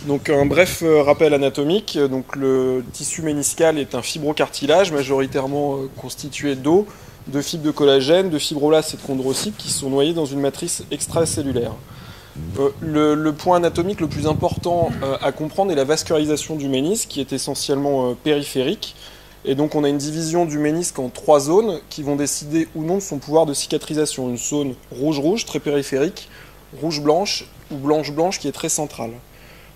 Donc un bref rappel anatomique. Donc le tissu méniscal est un fibrocartilage majoritairement constitué d'os, de fibres de collagène, de fibroblastes et de chondrocytes qui sont noyés dans une matrice extracellulaire. Le point anatomique le plus important à comprendre est la vascularisation du ménisque qui est essentiellement périphérique. Et donc on a une division du ménisque en 3 zones qui vont décider ou non de son pouvoir de cicatrisation. Une zone rouge-rouge, très périphérique, rouge-blanche ou blanche-blanche qui est très centrale.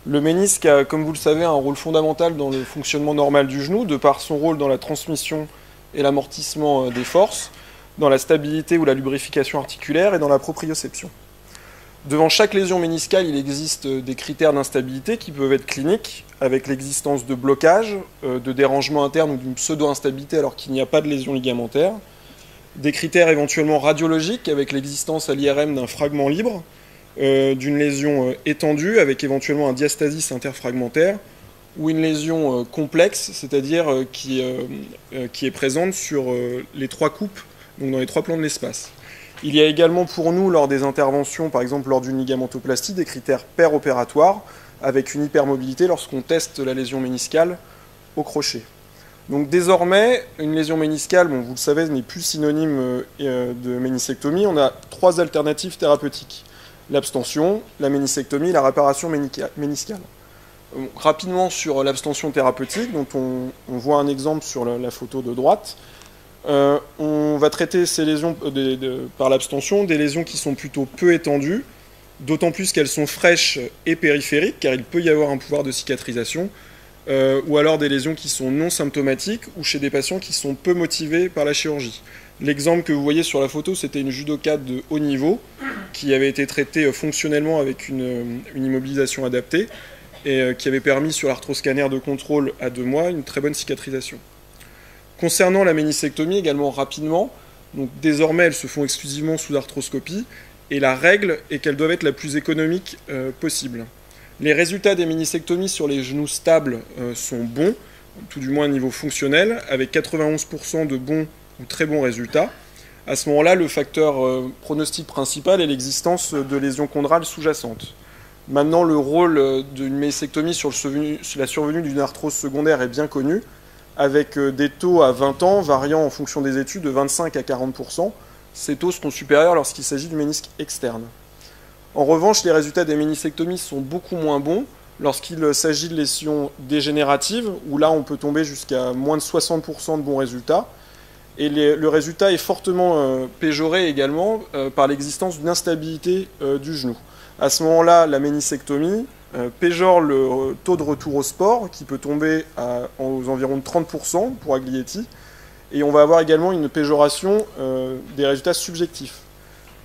Le ménisque a, comme vous le savez, un rôle fondamental dans le fonctionnement normal du genou, de par son rôle dans la transmission et l'amortissement des forces, dans la stabilité ou la lubrification articulaire et dans la proprioception. Devant chaque lésion méniscale, il existe des critères d'instabilité qui peuvent être cliniques, avec l'existence de blocage, de dérangement interne ou d'une pseudo-instabilité alors qu'il n'y a pas de lésion ligamentaire, des critères éventuellement radiologiques, avec l'existence à l'IRM d'un fragment libre, d'une lésion étendue avec éventuellement un diastasis interfragmentaire ou une lésion complexe, c'est-à-dire qui est présente sur les 3 coupes, donc dans les 3 plans de l'espace. Il y a également pour nous, lors des interventions, par exemple lors d'une ligamentoplastie, des critères péropératoires avec une hypermobilité lorsqu'on teste la lésion méniscale au crochet. Donc désormais, une lésion méniscale, bon, vous le savez, n'est plus synonyme de ménisectomie. On a 3 alternatives thérapeutiques: l'abstention, la ménisectomie et la réparation méniscale. Rapidement sur l'abstention thérapeutique, dont on voit un exemple sur la photo de droite. On va traiter ces lésions par l'abstention, des lésions qui sont plutôt peu étendues, d'autant plus qu'elles sont fraîches et périphériques, car il peut y avoir un pouvoir de cicatrisation, ou alors des lésions qui sont non symptomatiques, ou chez des patients qui sont peu motivés par la chirurgie. L'exemple que vous voyez sur la photo, c'était une judokate de haut niveau, qui avait été traitée fonctionnellement avec une immobilisation adaptée, et qui avait permis sur l'arthroscanner de contrôle à 2 mois une très bonne cicatrisation. Concernant la ménisectomie, également rapidement, donc désormais elles se font exclusivement sous arthroscopie, et la règle est qu'elles doivent être la plus économique possible. Les résultats des ménisectomies sur les genoux stables sont bons, tout du moins à niveau fonctionnel, avec 91% de bons ou très bons résultats. À ce moment-là, le facteur pronostic principal est l'existence de lésions chondrales sous-jacentes. Maintenant, le rôle d'une ménisectomie sur la survenue d'une arthrose secondaire est bien connu, avec des taux à 20 ans variant en fonction des études de 25 à 40%. Ces taux seront supérieurs lorsqu'il s'agit du ménisque externe. En revanche, les résultats des ménisectomies sont beaucoup moins bons lorsqu'il s'agit de lésions dégénératives, où là on peut tomber jusqu'à moins de 60% de bons résultats. Et le résultat est fortement péjoré également par l'existence d'une instabilité du genou. À ce moment-là, la ménisectomie péjore le taux de retour au sport, qui peut tomber aux environs de 30% pour Aglietti, et on va avoir également une péjoration des résultats subjectifs.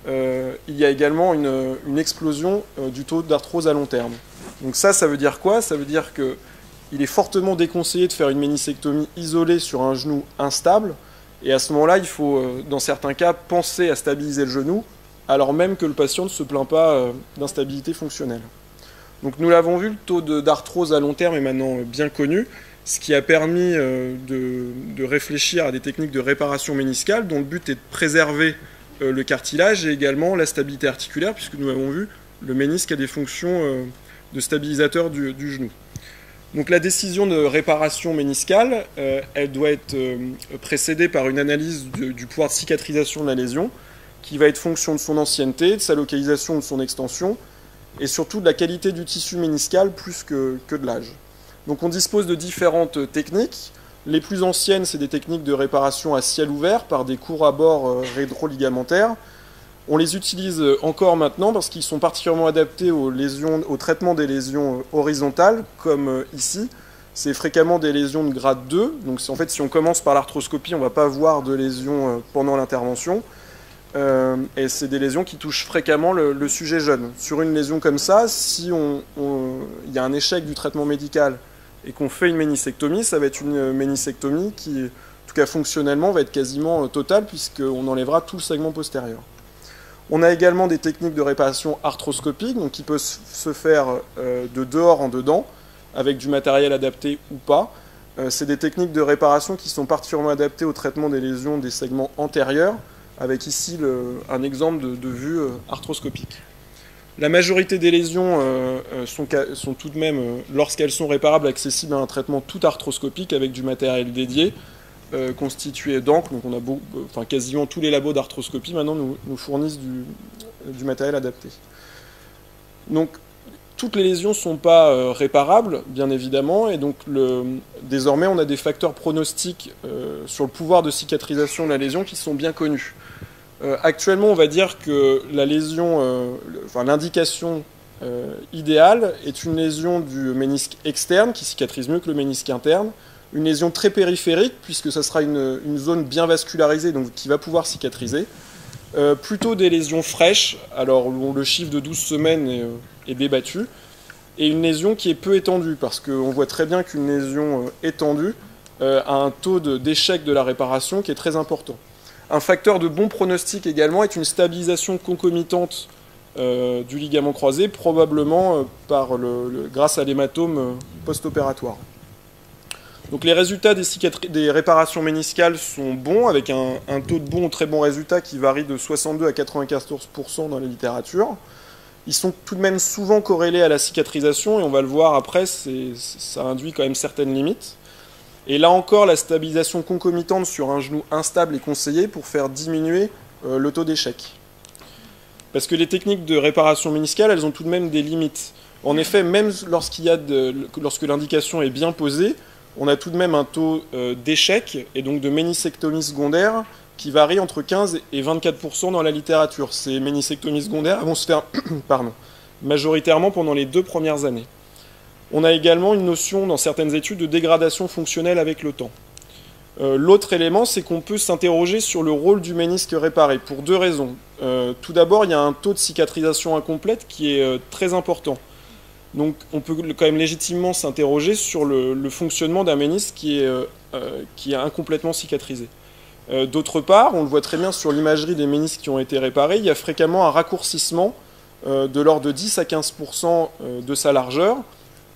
Il y a également une explosion du taux d'arthrose à long terme. Donc ça veut dire quoi? Ça veut dire qu'il est fortement déconseillé de faire une ménisectomie isolée sur un genou instable, et à ce moment-là, il faut, dans certains cas, penser à stabiliser le genou, alors même que le patient ne se plaint pas d'instabilité fonctionnelle. Donc nous l'avons vu, le taux d'arthrose à long terme est maintenant bien connu, ce qui a permis de réfléchir à des techniques de réparation méniscale dont le but est de préserver le cartilage et également la stabilité articulaire, puisque nous avons vu, le ménisque a des fonctions de stabilisateur du genou. Donc la décision de réparation méniscale, elle doit être précédée par une analyse du pouvoir de cicatrisation de la lésion, qui va être fonction de son ancienneté, de sa localisation, de son extension, et surtout de la qualité du tissu méniscal plus que de l'âge. Donc on dispose de différentes techniques. Les plus anciennes, c'est des techniques de réparation à ciel ouvert par des courts abords rétroligamentaires. On les utilise encore maintenant parce qu'ils sont particulièrement adaptés au traitement des lésions horizontales, comme ici. C'est fréquemment des lésions de grade 2. Donc en fait, si on commence par l'arthroscopie, on ne va pas voir de lésions pendant l'intervention. Et c'est des lésions qui touchent fréquemment le sujet jeune. Sur une lésion comme ça, si il y a un échec du traitement médical et qu'on fait une ménisectomie, ça va être une ménisectomie qui, en tout cas fonctionnellement, va être quasiment totale puisqu'on enlèvera tout le segment postérieur. On a également des techniques de réparation arthroscopique, donc qui peuvent se faire de dehors en dedans, avec du matériel adapté ou pas. C'est des techniques de réparation qui sont particulièrement adaptées au traitement des lésions des segments antérieurs, avec ici un exemple de vue arthroscopique. La majorité des lésions sont tout de même, lorsqu'elles sont réparables, accessibles à un traitement tout arthroscopique avec du matériel dédié, constitué d'encre. Donc on a quasiment tous les labos d'arthroscopie maintenant nous fournissent du matériel adapté. Donc toutes les lésions ne sont pas réparables, bien évidemment, et donc désormais on a des facteurs pronostiques sur le pouvoir de cicatrisation de la lésion qui sont bien connus. Actuellement, on va dire que la lésion, l'indication idéale est une lésion du ménisque externe qui cicatrise mieux que le ménisque interne, une lésion très périphérique puisque ça sera une zone bien vascularisée donc qui va pouvoir cicatriser, plutôt des lésions fraîches, alors le chiffre de 12 semaines est débattu, et une lésion qui est peu étendue parce qu'on voit très bien qu'une lésion étendue a un taux d'échec de la réparation qui est très important. Un facteur de bon pronostic également est une stabilisation concomitante du ligament croisé, probablement grâce à l'hématome post-opératoire. Donc les résultats des réparations méniscales sont bons, avec un taux de bon ou très bon résultat qui varie de 62 à 94% dans la littérature. Ils sont tout de même souvent corrélés à la cicatrisation, et on va le voir après, ça induit quand même certaines limites. Et là encore, la stabilisation concomitante sur un genou instable est conseillée pour faire diminuer le taux d'échec. Parce que les techniques de réparation méniscale, elles ont tout de même des limites. En effet, même lorsque l'indication est bien posée, on a tout de même un taux d'échec, et donc de ménisectomie secondaire, qui varie entre 15 et 24% dans la littérature. Ces ménisectomies secondaires vont se faire majoritairement pendant les 2 premières années. On a également une notion dans certaines études de dégradation fonctionnelle avec le temps. L'autre élément, c'est qu'on peut s'interroger sur le rôle du ménisque réparé, pour 2 raisons. Tout d'abord, il y a un taux de cicatrisation incomplète qui est très important. Donc on peut quand même légitimement s'interroger sur le fonctionnement d'un ménisque qui est incomplètement cicatrisé. D'autre part, on le voit très bien sur l'imagerie des ménisques qui ont été réparés, il y a fréquemment un raccourcissement de l'ordre de 10 à 15% de sa largeur,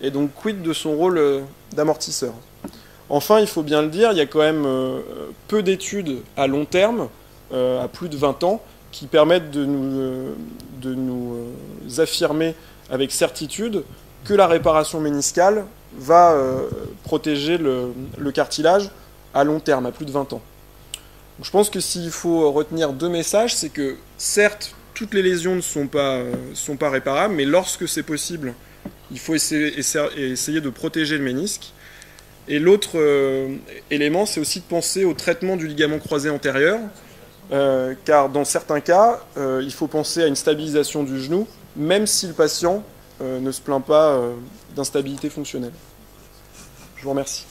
et donc quid de son rôle d'amortisseur. Enfin, il faut bien le dire, il y a quand même peu d'études à long terme, à plus de 20 ans, qui permettent de nous affirmer avec certitude que la réparation méniscale va protéger le cartilage à long terme, à plus de 20 ans. Donc, je pense que s'il faut retenir 2 messages, c'est que certes, toutes les lésions ne sont pas réparables, mais lorsque c'est possible, il faut essayer de protéger le ménisque. Et l'autre élément, c'est aussi de penser au traitement du ligament croisé antérieur, car dans certains cas, il faut penser à une stabilisation du genou, même si le patient ne se plaint pas d'instabilité fonctionnelle. Je vous remercie.